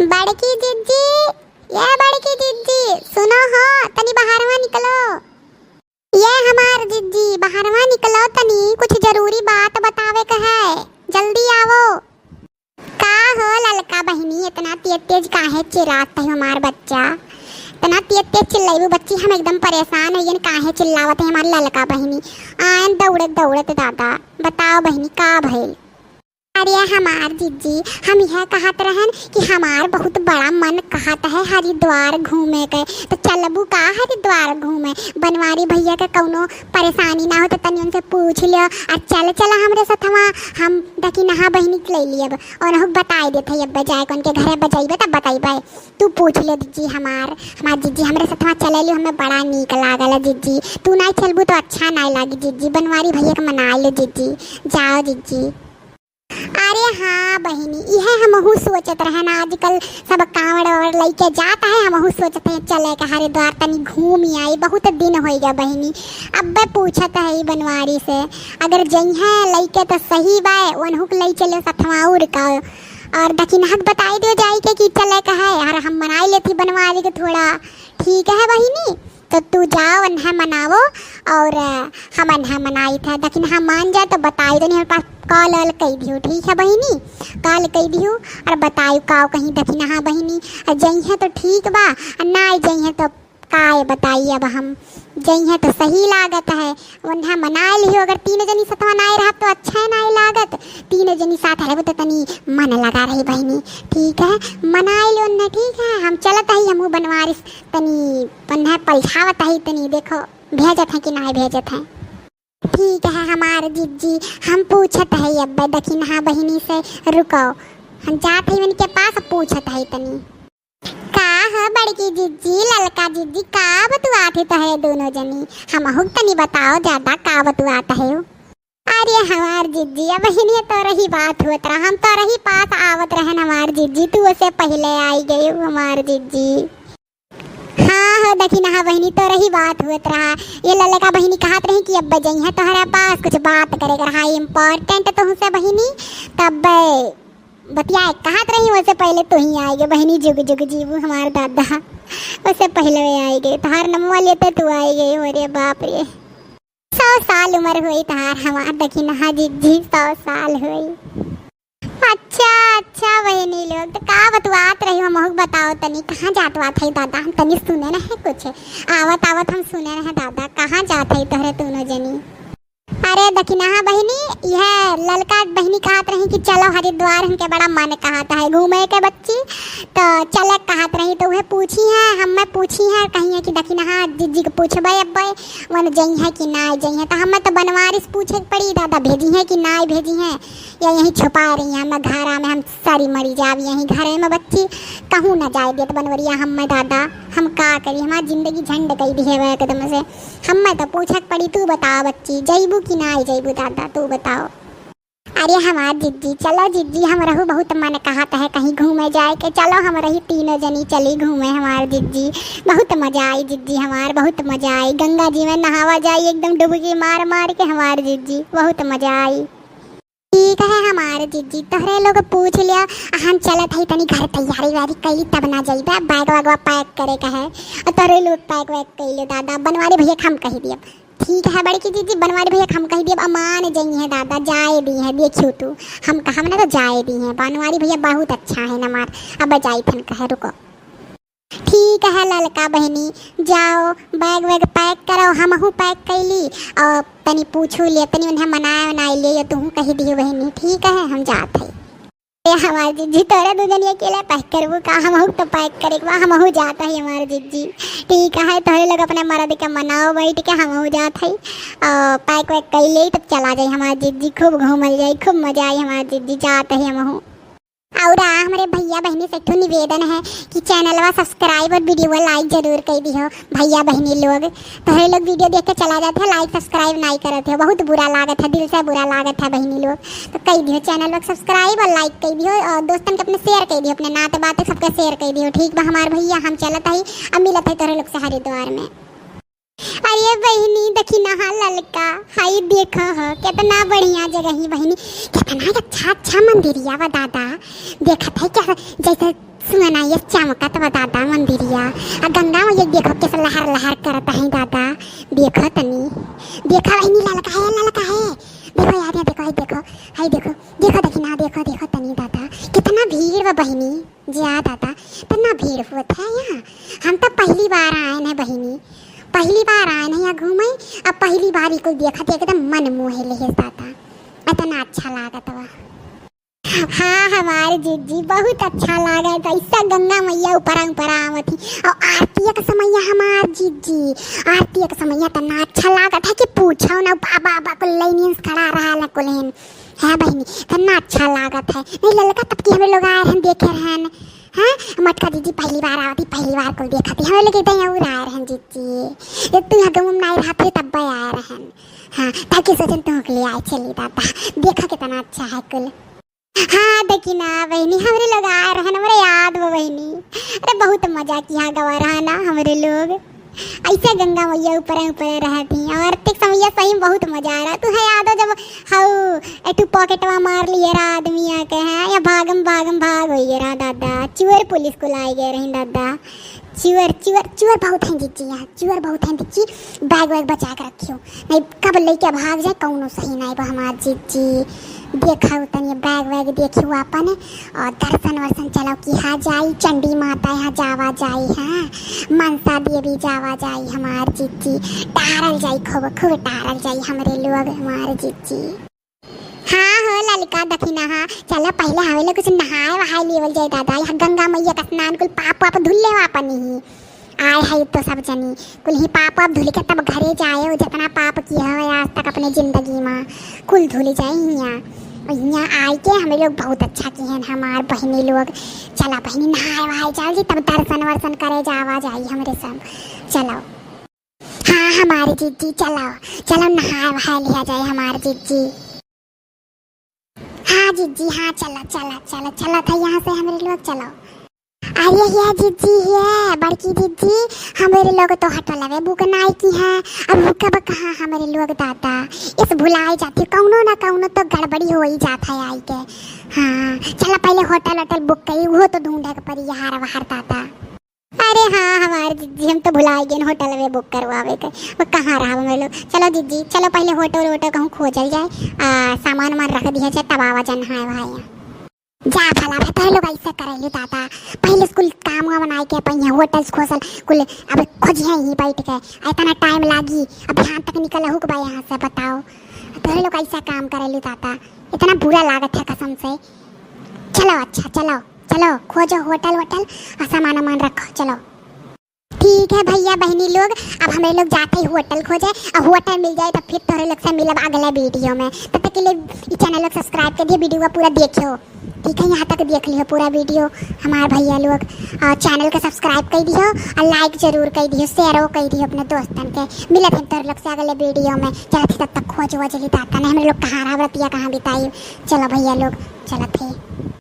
बड़की जिज्जी, ये बड़की जिज्जी सुनो हो, तनी बाहरवा निकलो। ये हमार जिज्जी बाहरवा निकलो, तनी कुछ जरूरी बात बतावे का है, जल्दी आवो। का हो ललका बहिनी, इतना तेज तेज काहे चिल्लात है हमार बच्चा? इतना तेज तेज चिल्लाइबू बच्ची, हम एकदम परेशान है। काहे चिल्लावत है हमार ललका बहिनी? आन दौड़त दौड़त दादा, बताओ बहिनी का भइल? अरे हमार जिज्जी, हम यह कहत रहन कि हमार बहुत बड़ा मन कहत है हरिद्वार घूमे के, तो चलबू का हरिद्वार घूमे? बनवारी भैया के कौनो परेशानी ना हो तो तनी उनसे पूछ लियो और चल चला हमरे साथवा। हम देखी नहा बहिनी ले लियब और हम बताई देते अब जाए के उनके घरे बजाइबे तब बताइबे। तू पूछ ले जिज्जी, हमार जिज्जी हमरे साथवा चले लियो, हमें बड़ा नीक लागल जिज्जी। तू नहीं चलबू तो अच्छा नहीं लागी जिज्जी, बनवारी भैया के मना लो जिज्जी, जाओ जिज्जी। अरे हाँ बहिनी, यह हमहू सोचत रहन, आजकल सब कांवड़ और लइके जाता है, हमहू सोचत है चले के हरिद्वार तनी घूम आई, बहुत दिन हो गया बहिनी। अब पूछत है बनवारी से अगर जइहे लइके तो सही बा, वनहु के लई चले सथवाउर का और दक्षिणाहत बताई दो जाई के कि चले का है, और हम मनाई लेती बनवारी के थोड़ा। ठीक है बहिनी, तो तू जाओ अन्हा मनावो और हम अन्हा मनाई था, लेकिन हम मान जाए तो बताई दो, नहीं पास कॉल ऑल कही दियो। ठीक है बहिनी, कॉल कही दियो और बताई का कहीं दखिन। हाँ बहिनी, जइहे तो ठीक बा, ना जइहे तो काय बताइए। अब हम जइहे तो सही लागत है, वन्हा मना लियो। अगर तीन जनी साथ नाई रहा तो अच्छा नहीं लागत, तीन जनी साथ रहे तो तनी मन लगा रही बहिनी। ठीक है, मनाई लो न। ठीक है, हम चलत ही, हमहू बनवारी तनी पन्हा पलझावत ही, तनी देखो भेजत है कि नहीं भेजत है। ठीक है हमारे जिज्जी, हम पूछत है अब दखिन। हाँ बहिनी से रुको, हम जाते ही उनके पास पूछत है तनी का है बड़की जिज्जी ललका जिज्जी का बतुआत है तो है दोनों जनी, हम तनी बताओ ज्यादा का बतुआत है। अरे हमार जिज्जी अब बहिनी तो रही बात होत रहा, हम तो रही पास आवत रहन हमार जिज्जी, तू उससे पहले आई गई हमार जिज्जी। हाँ देखी ना बहिनी तो रही बात होत रहा, ये ललका बहिनी कहत रही कि अब जइहे तोहरा पास कुछ बात करे रहा इम्पोर्टेंट तो हमसे बहिनी, तब बतिया कहत रही। वैसे पहले तो ही आएगे बहिनी, जुग जुग जीवू हमार दादा, उससे पहले वे आएगे, तोहार नमवा लेते तू आई गई। अरे बाप रे, 100 साल उम्र हुई तोहार हमार देखी ना जिज्जी, 100 साल हुई। अच्छा बहनी लोग तो का बतवात रही, हम बताओ तनी कहाँ जात वात है दादा? हम तनी सुने ना है कुछ, आवत आवत हम सुने ना है दादा, कहाँ जात है तोहरे दोनों जनी? अरे दखिना बहिनी, यह ललका बहिनी कहत रही कि चलो हरिद्वार, हमके बड़ा मन कहता है घूमे के बच्ची, तो चले कहत रही तो वह पूछी है, हमें पूछी है कहीं कि दखिना जिज्जी को पूछबे अब वन जई है कि ना जई है, तो हमें तो बनवारी से पूछे पड़ी दादा भेजी है कि ना भेजी है, या यहीं छुपा रही है हम घरा में, हम सारी मरी जाब यहीं घरे में बच्ची, कहूँ ना जाए देत बनवरिया हम दादा, हम का करी, हमारी जिंदगी झंड कई दी है एकदम से। हमें तो पूछक पड़ी, तू बताओ बच्ची जईबू कि ना जईबू दादा, तू बताओ। अरे हमार जिज्जी चलो जिज्जी, हम रहू बहुत मन कहता है कहीं घूमे जाए के, चलो हम रही तीनों जनी चली घूमे हमार जिज्जी, बहुत मजा आई जिज्जी, हमार बहुत मजा आई, गंगा जी में नहावा जाए एकदम डुबकी मार मार के हमार जिज्जी, बहुत मजा आई। ठीक है हमारे जिज्जी, तोहरे लोग पूछ लिया, हम चलत है तनी घर तैयारी वारी कैली तब ना जाइबे, बैग वैग पैक करे का है, और तोहरे लोग पैक वैक कैले दादा, बनवारी भैया हम कही दिए। ठीक है बड़की जिज्जी, बनवारी भैया हम कही दिए, अमान जई है दादा, जाए दी है, देखियो तू हम कहा ना तो जाए दी है, बनवारी भैया बहुत अच्छा है नमार, अब जाई थन कहे रुको। ठीक है ललका बहनी, जाओ बैग वैग पैक करो, हमहू पैक कैली और तनी पूछू ले, तनी उन्हें मनाए उनाए ले, तू कही दियो बहनी। ठीक है हम जाते हैं। हमारे जिज्जी तोरे दो जनी अकेले पैक करबू का? हमहू तो पैक करेगा, हमहू जाता है हमारे जिज्जी। ठीक है तोहरे लोग अपने मर्द के मनाओ बैठ के, हमहू जाते है और पैक वैक कर ले तब चला जाए हमारे जिज्जी, खूब घूमल जाए, खूब मजा आई हमारे जिज्जी, जाते है हमहू। और हमारे भैया बहनी से तो निवेदन है कि चैनलवा सब्सक्राइब और वीडियो लाइक जरूर कर दियो भैया बहनी लोग, तो हर लोग वीडियो देख के चला जाते हैं, लाइक सब्सक्राइब नहीं करते हो, बहुत बुरा लागत है, दिल से बुरा लागत है बहनी लोग, तो कर दियो चैनल लोग सब्सक्राइब और लाइक कर दियो और दोस्तन के अपने शेयर कर दियो, अपने नाते बातें सबके शेयर कर दियो। ठीक बा हमारे भैया, हम चलत है अब मिलत है तोहरे लोग से हरिद्वार में। अरे बहनी देखी ना ललका, हाई देखो हो कितना बढ़िया जगह ही बहनी, कितना अच्छा अच्छा मंदिरिया वा दादा, देखत है क्या जैसे सुना ये चमकत बा दादा मंदिरिया आ गंगा मैया देखो कैसे लहर लहर करता है दादा। देखो तनी देखो बहनी ललका है देखो यार ये देखो हाय देखो देखी ना देखो तनी दादा कितना भीड़ बा बहनी जा दादा कितना भीड़ होता है यहाँ। हम तो पहली बार आए हैं बहनी, पहली बार आए हैं यहाँ घूमे। अब पहली बार ही को देखा थे एकदम मन मोहे ले दादा, इतना अच्छा लागत बा। हाँ हमारे जीजी बहुत अच्छा लगा था। इससे गंगा मैया ऊपर आवत थी और आरती का समय हमार जीजी आरती का समय इतना अच्छा लगा था कि पूछो ना बाबा को लाइन खड़ा रहा कुलेन है बहनी कितना अच्छा लगा था। नहीं ललका तब की हम लोग आए हैं देखे रहन। हाँ मटका जीजी पहली बार आवती, पहली बार को देखा थी हम लोग इधर और आए रहन जीजी। जब तुम गम नहीं रहा थे तब आए रहन। हाँ ताकि सोचन तुम के लिए आए चली दादा देखा कितना अच्छा है कुल। हाँ देखी ना बहनी हमारे लोग आ रहे हमारे याद वो बहनी। अरे बहुत मजा किया गवा रहा ना हमारे लोग ऐसे गंगा मैया ऊपर रहती और तक समय सही में बहुत मजा आ रहा। तू है याद हो जब हाउ एटू पॉकेटवा मार लिए रहा आदमी आके हैं या भाग भाग हो रहा दादा। चुअर पुलिस को लाई गए रही दादा। चुअर बहुत हैं जीजी यहाँ, चुअर बहुत हैं जीजी। बैग वैग बचा के रखियो नहीं कब लेके भाग जाए कौनो सही नहीं बा हमार जीजी। देखा तनी बैग वैग देखियो अपन और दर्शन वर्शन चलो कि हाँ जाई चंडी माता यहाँ जावा जाई है, मनसा देवी जावा जाई हमार जीजी। टारल जाई खूब टारल जाई हमारे लोग हमारे जीजी। हाँ हो ललिका दखिना हाँ चलो पहले हवेले कुछ नहाए वहाए लेवल जाए दादा। यहाँ गंगा मैया का स्नान कुल पाप धुल ले अपन ही आए है तो सब जनी कुल ही पाप धुल के तब घरे जाए जितना पाप किया है आज तक अपने जिंदगी में कुल धुल जाए। यहाँ आए के हम लोग बहुत अच्छा किए हैं हमार बहनी लोग। चला बहनी नहाए वहाए जाओ जी तब दर्शन वर्शन करे जावा जाई हमारे सब चलो। हाँ हमारे जीजी चलो नहाए वहाए लिया जाए हमारे जीजी। हाँ जीजी हाँ चला था यहाँ से हमारे लोग चलो। अरे ये जीजी है बड़की जीजी हमारे लोग तो हटवा बुक नाई की है। अब कब कहाँ हमारे लोग दादा इस भुलाए जाती कौनो ना कौनो तो गड़बड़ी हो ही जाता है आई के। हाँ चला पहले होटल बुक करी वो तो ढूंढे के पड़ी यार बाहर दादा। अरे हाँ हमारे जीजी हम तो भुला गए होटल में बुक करवावे के वो कहाँ रहा हमारे लोग। चलो जीजी चलो पहले होटल कहूँ खोजल जाए सामान वामान रख दिया जाए तब आवा जन है भाई जा भला तो लोग ऐसे करेंगे दादा। पहले स्कूल काम बनाए के अपन यहाँ होटल खोसल कुल अब खोजिए यहीं बैठ के इतना टाइम लागी अब यहाँ तक निकल हुक बा यहाँ से बताओ। तो लोग ऐसा काम करेलू दादा इतना बुरा लागत है कसम से। चलो अच्छा चलो खोजो होटल और सामान रखो चलो। ठीक है भैया बहनी लोग अब हमें लोग जाते ही होटल खोजे अब होटल मिल जाए तो फिर तोहरे लोग से मिलब अगले वीडियो में। तब तक के लिए चैनल लोग सब्सक्राइब कर दिए वीडियो को पूरा देखियो ठीक है यहाँ तक देख लियो पूरा वीडियो हमारे भैया लोग। चैनल को सब्सक्राइब कर दियो और लाइक जरूर कर दियो शेयर कर दियो अपने दोस्तन के। मिलत है तोहरे लोग से अगले वीडियो में। चलो तब तक खोज वोज दाता नहीं हम लोग कहाँ रहा कहाँ बिताई। चलो भैया लोग चलो थे।